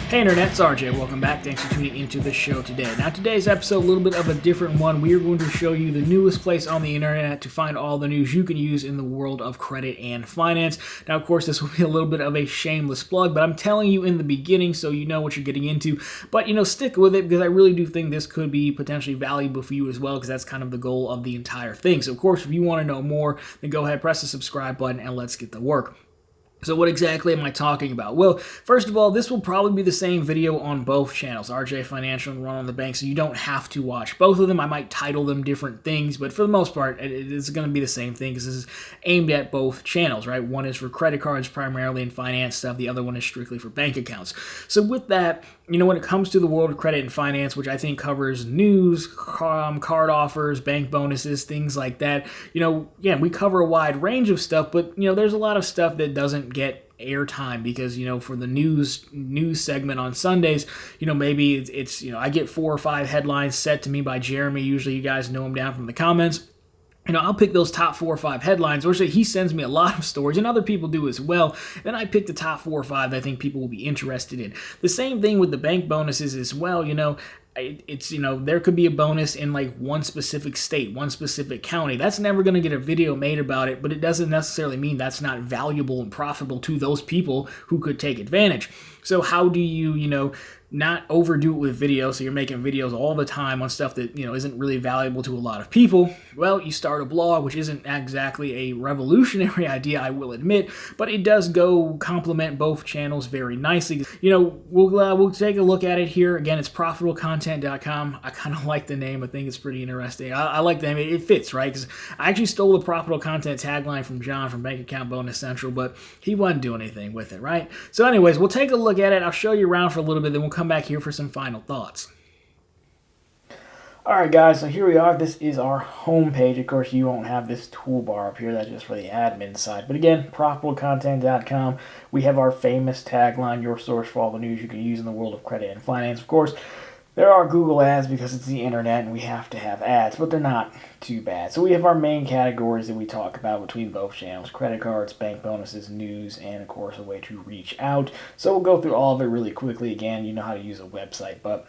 Hey Internet, it's RJ. Welcome back. Thanks for tuning into the show today. Now today's episode, a little bit of a different one. We are going to show you the newest place on the internet to find all the news you can use in the world of credit and finance. Now, of course, this will be a little bit of a shameless plug, but I'm telling you in the beginning so you know what you're getting into. But, stick with it because I really do think this could be potentially valuable for you as well because that's kind of the goal of the entire thing. So, of course, if you want to know more, then go ahead, press the subscribe button, and let's get to work. So what exactly am I talking about? Well, first of all, this will probably be the same video on both channels, RJ Financial and Run on the Bank, so you don't have to watch both of them. I might title them different things, but for the most part, it's going to be the same thing because this is aimed at both channels, right? One is for credit cards primarily and finance stuff. The other one is strictly for bank accounts. So with that, when it comes to the world of credit and finance, which I think covers news, card offers, bank bonuses, things like that, we cover a wide range of stuff, but, there's a lot of stuff that doesn't get airtime because for the news segment on Sundays, maybe it's I get 4 or 5 headlines set to me by Jeremy. Usually you guys know him down from the comments. I'll pick those top 4 or 5 headlines, or he sends me a lot of stories, and other people do as well. Then I pick the top 4 or 5 that I think people will be interested in. The same thing with the bank bonuses as well. It's there could be a bonus in like one specific state, one specific county. That's never going to get a video made about it, but it doesn't necessarily mean that's not valuable and profitable to those people who could take advantage. So how do you, not overdo it with video, so you're making videos all the time on stuff that, isn't really valuable to a lot of people? Well, you start a blog, which isn't exactly a revolutionary idea, I will admit, but it does go complement both channels very nicely. We'll take a look at it here. Again, it's profitablecontent.com. I kind of like the name. I think it's pretty interesting. I like the name. It fits, right? Because I actually stole the Profitable Content tagline from John from Bank Account Bonus Central, but he wasn't doing anything with it, right? So anyways, we'll take a look at it. I'll show you around for a little bit, then we'll come back here for some final thoughts. Alright guys, so here we are. This is our home page. Of course, you won't have this toolbar up here. That's just for the admin side. But again, profitablecontent.com. We have our famous tagline, your source for all the news you can use in the world of credit and finance. Of course, there are Google ads because it's the internet and we have to have ads, but they're not too bad. So we have our main categories that we talk about between both channels: credit cards, bank bonuses, news, and of course a way to reach out. So we'll go through all of it really quickly. Again, you know how to use a website, but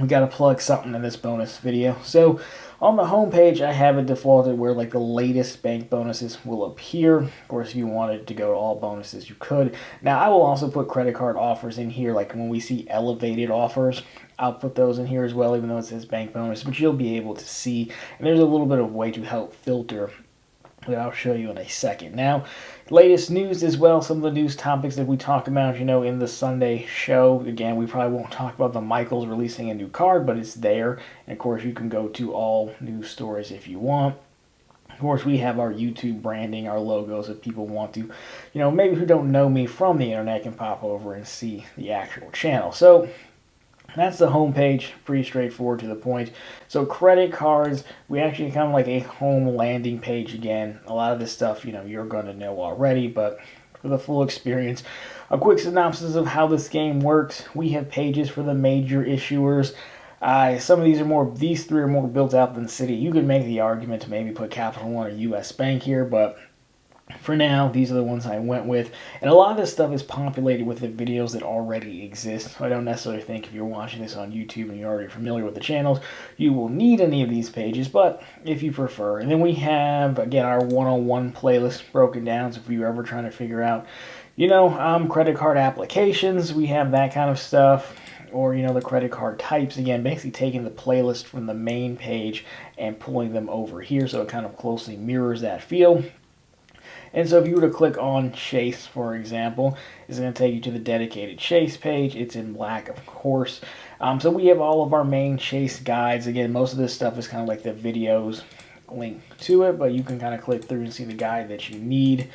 we got to plug something in this bonus video. So on the home page, I have it defaulted where like the latest bank bonuses will appear. Of course, if you wanted to go to all bonuses, you could. Now, I will also put credit card offers in here. Like when we see elevated offers, I'll put those in here as well, even though it says bank bonus, but you'll be able to see. And there's a little bit of way to help filter that I'll show you in a second. Now, latest news as well, some of the news topics that we talk about, in the Sunday show. Again, we probably won't talk about the Michaels releasing a new card, but it's there. And of course, you can go to all news stories if you want. Of course, we have our YouTube branding, our logos, if people want to, maybe who don't know me from the internet can pop over and see the actual channel. So that's the home page, pretty straightforward to the point. So credit cards, we actually kind of like a home landing page again. A lot of this stuff, you're going to know already, but for the full experience, a quick synopsis of how this game works. We have pages for the major issuers. Some of these 3 are more built out than Citi. You could make the argument to maybe put Capital One or US Bank here, but for now, these are the ones I went with. And a lot of this stuff is populated with the videos that already exist. So I don't necessarily think if you're watching this on YouTube and you're already familiar with the channels, you will need any of these pages, but if you prefer. And then we have, again, our one-on-one playlist broken down. So if you're ever trying to figure out, credit card applications, we have that kind of stuff. Or, the credit card types. Again, basically taking the playlist from the main page and pulling them over here. So it kind of closely mirrors that feel. And so if you were to click on Chase, for example, it's going to take you to the dedicated Chase page. It's in black, of course. So we have all of our main Chase guides. Again, most of this stuff is kind of like the videos linked to it, but you can kind of click through and see the guide that you need.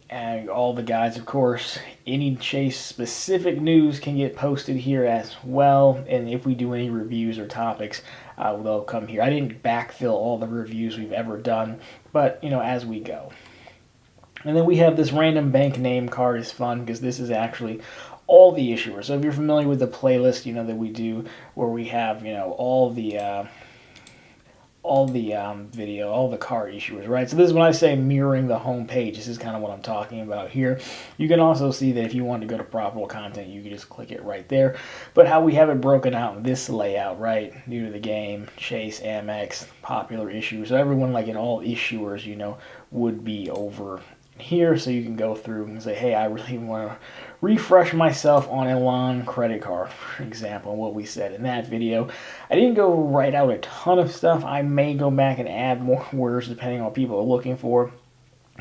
And all the guides, of course. Any Chase specific news can get posted here as well. And if we do any reviews or topics, they'll come here. I didn't backfill all the reviews we've ever done, but, as we go. And then we have this random bank name card. Is fun because this is actually all the issuers. So if you're familiar with the playlist, that we do where we have, all the video, all the card issuers, right? So this is when I say mirroring the home page. This is kind of what I'm talking about here. You can also see that if you want to go to profitable content, you can just click it right there. But how we have it broken out in this layout, right? New to the game, Chase, Amex, popular issuers. So everyone, like in all issuers, you know, would be over here, so you can go through and say, hey, I really want to refresh myself on a long credit card, for example, what we said in that video. I didn't go write out a ton of stuff. I may go back and add more words depending on what people are looking for.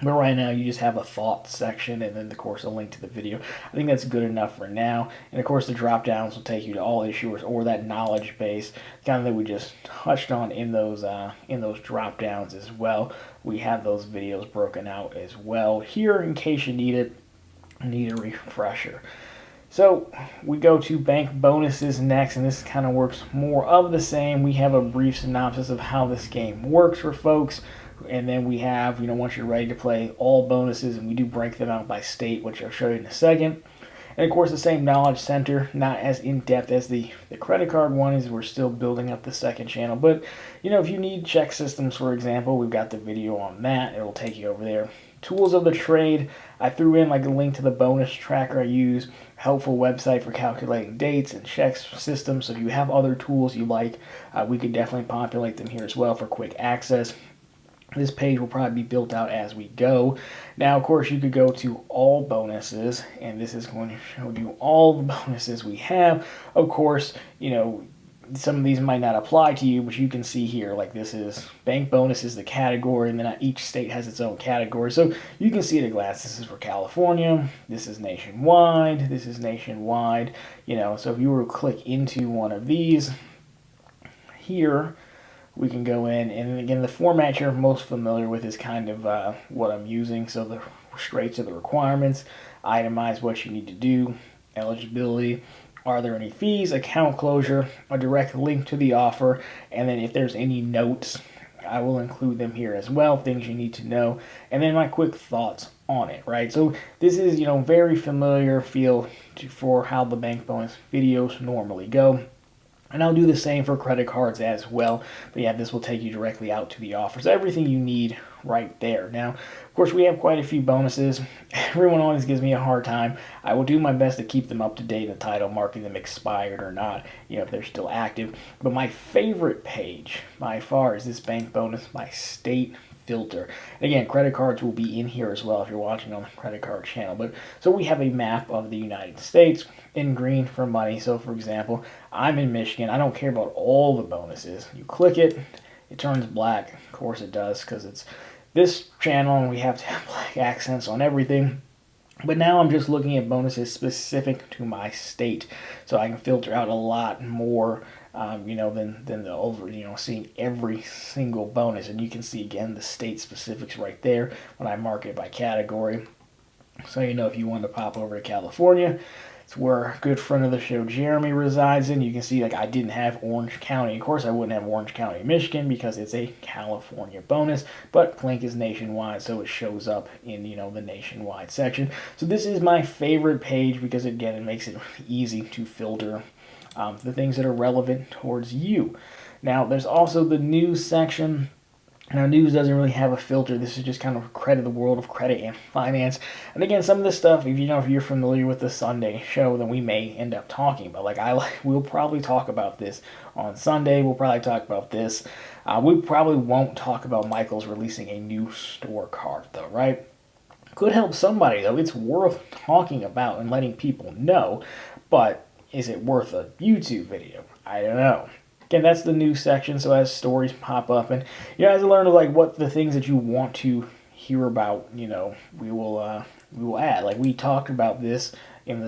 But right now, you just have a thoughts section and then, of course, a link to the video. I think that's good enough for now. And, of course, the drop-downs will take you to all issuers or that knowledge base, kind of that we just touched on in those drop-downs as well. We have those videos broken out as well here in case you need it, need a refresher. So we go to bank bonuses next, and this kind of works more of the same. We have a brief synopsis of how this game works for folks. And then we have, you know, once you're ready to play, all bonuses, and we do break them out by state, which I'll show you in a second. And of course, the same knowledge center, not as in-depth as the credit card one is. We're still building up the second channel. But, you know, if you need check systems, for example, we've got the video on that. It'll take you over there. Tools of the trade, I threw in like a link to the bonus tracker I use, helpful website for calculating dates and check systems. So if you have other tools you like, we could definitely populate them here as well for quick access. This page will probably be built out as we go. Now, of course, you could go to all bonuses, and this is going to show you all the bonuses we have. Of course, you know, some of these might not apply to you, but you can see here, like this is bank bonuses, the category, and then each state has its own category. So you can see at a glance, this is for California, this is nationwide, this is nationwide, you know, so if you were to click into one of these here, we can go in, and again, the format you're most familiar with is kind of what I'm using. So the straight to the requirements, itemize what you need to do, eligibility, are there any fees, account closure, a direct link to the offer, and then if there's any notes, I will include them here as well, things you need to know, and then my quick thoughts on it, right? So this is, you know, very familiar feel for how the bank bonus videos normally go. And I'll do the same for credit cards as well. But yeah, this will take you directly out to the offers. Everything you need right there. Now, of course, we have quite a few bonuses. Everyone always gives me a hard time. I will do my best to keep them up to date in the title, marking them expired or not, you know, if they're still active. But my favorite page by far is this bank bonus by state filter. And again, credit cards will be in here as well if you're watching on the credit card channel. But so we have a map of the United States in green for money. So for example, I'm in Michigan. I don't care about all the bonuses. You click it, it turns black. Of course it does, because it's this channel and we have to have black accents on everything. But now I'm just looking at bonuses specific to my state, so I can filter out a lot more, you know, than the over, you know, seeing every single bonus. And you can see again the state specifics right there when I mark it by category. So you know, if you want to pop over to California, it's where a good friend of the show Jeremy resides in. You can see like I didn't have Orange County. Of course I wouldn't have Orange County, Michigan, because it's a California bonus, but Clink is nationwide, so it shows up in, you know, the nationwide section. So this is my favorite page because again, it makes it easy to filter the things that are relevant towards you. Now there's also the news section. Now, news doesn't really have a filter. This is just kind of credit, the world of credit and finance. And again, some of this stuff, if you're familiar with the Sunday show, then we may end up talking about. We'll probably talk about this on Sunday. We'll probably talk about this. We probably won't talk about Michael's releasing a new store card, though, right? Could help somebody, though. It's worth talking about and letting people know. But is it worth a YouTube video? I don't know. Again, that's the news section, so as stories pop up, and you know, as I learn of like what the things that you want to hear about, you know, we will add. Like we talked about this in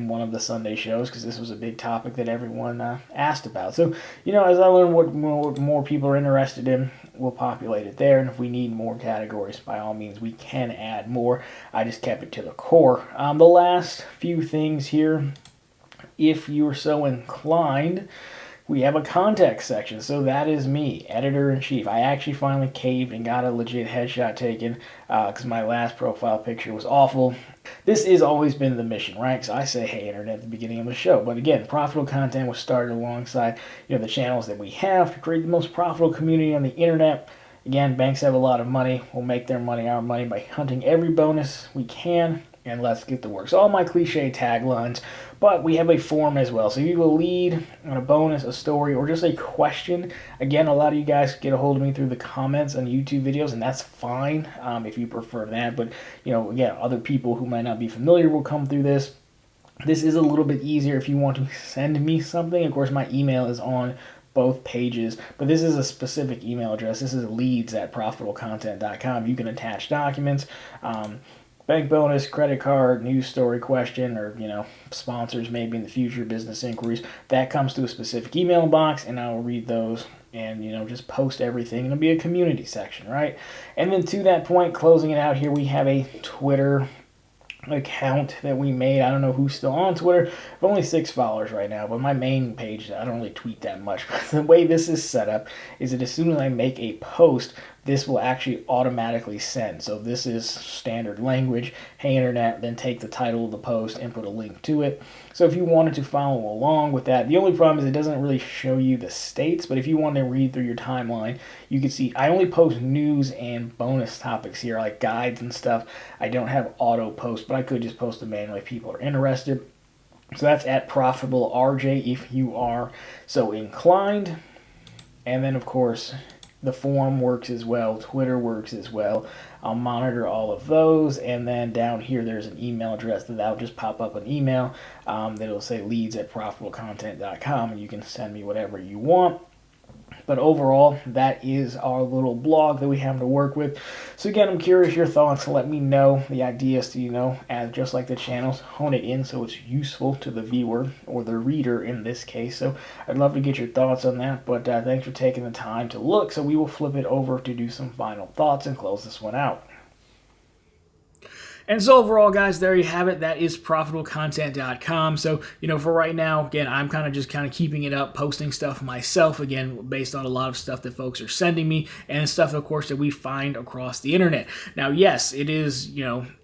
one of the Sunday shows because this was a big topic that everyone asked about. So you know, as I learn what more people are interested in, we'll populate it there. And if we need more categories, by all means, we can add more. I just kept it to the core. The last few things here, if you're so inclined. We have a context section, so that is me, editor-in-chief. I actually finally caved and got a legit headshot taken because my last profile picture was awful. This has always been the mission, right? Because I say, hey, internet at the beginning of the show. But again, profitable content was started alongside, the channels that we have to create the most profitable community on the internet. Again, banks have a lot of money. We'll make their money, our money, by hunting every bonus we can, and let's get to work. So all my cliche taglines, but we have a form as well. So you have a lead on a bonus, a story, or just a question. Again, a lot of you guys get a hold of me through the comments on YouTube videos, and that's fine if you prefer that. But, again, other people who might not be familiar will come through this. This is a little bit easier if you want to send me something. Of course, my email is on both pages, but this is a specific email address. This is leads@profitablecontent.com. You can attach documents, bank bonus, credit card, news story, question, or sponsors maybe in the future, business inquiries. That comes to a specific email box, and I will read those and just post everything. It'll be a community section, right? And then to that point, closing it out here, we have a Twitter account that we made. I don't know who's still on Twitter. I've only 6 followers right now, but my main page, I don't really tweet that much. But the way this is set up is that as soon as I make a post, this will actually automatically send. So this is standard language. Hey internet, then take the title of the post and put a link to it. So if you wanted to follow along with that, the only problem is it doesn't really show you the states, but if you want to read through your timeline, you can see I only post news and bonus topics here, like guides and stuff. I don't have auto post, but I could just post them manually if people are interested. So that's at ProfitableRJ if you are so inclined. And then, of course, the forum works as well. Twitter works as well. I'll monitor all of those. And then down here, there's an email address that'll just pop up an email that'll say leads@profitablecontent.com, and you can send me whatever you want. But overall, that is our little blog that we have to work with. So again, I'm curious your thoughts. Let me know the ideas to, as just like the channels, hone it in so it's useful to the viewer or the reader in this case. So I'd love to get your thoughts on that. But thanks for taking the time to look. So we will flip it over to do some final thoughts and close this one out. And so overall, guys, there you have it. That is profitablecontent.com. So, for right now, again, I'm kind of keeping it up, posting stuff myself, again, based on a lot of stuff that folks are sending me and stuff, of course, that we find across the internet. Now, yes, it is,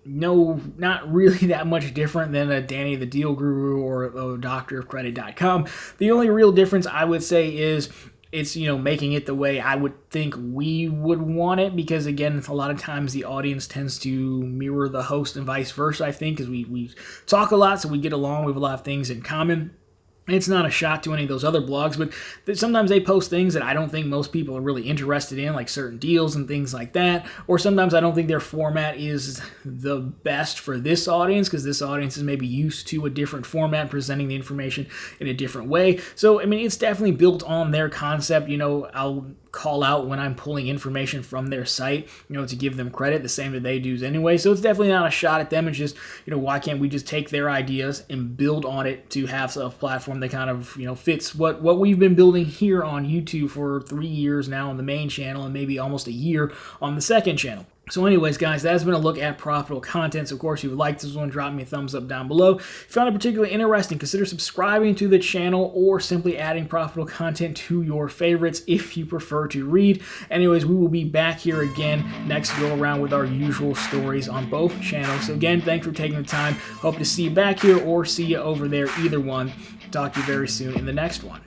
not really that much different than a Danny the Deal Guru or a doctorofcredit.com. The only real difference, I would say, is it's, making it the way I would think we would want it, because, again, a lot of times the audience tends to mirror the host and vice versa, I think, because we talk a lot, so we get along, we have a lot of things in common. It's not a shot to any of those other blogs, but sometimes they post things that I don't think most people are really interested in, like certain deals and things like that. Or sometimes I don't think their format is the best for this audience, because this audience is maybe used to a different format, presenting the information in a different way. So, it's definitely built on their concept. I'll call out when I'm pulling information from their site, to give them credit, the same that they do anyway. So it's definitely not a shot at them. It's just, why can't we just take their ideas and build on it to have a platform that kind of, fits what we've been building here on YouTube for 3 years now on the main channel, and maybe almost a year on the second channel. So anyways, guys, that has been a look at profitable content. So of course, if you liked this one, drop me a thumbs up down below. If you found it particularly interesting, consider subscribing to the channel or simply adding profitable content to your favorites if you prefer to read. Anyways, we will be back here again next go around with our usual stories on both channels. So again, thanks for taking the time. Hope to see you back here or see you over there, either one. Talk to you very soon in the next one.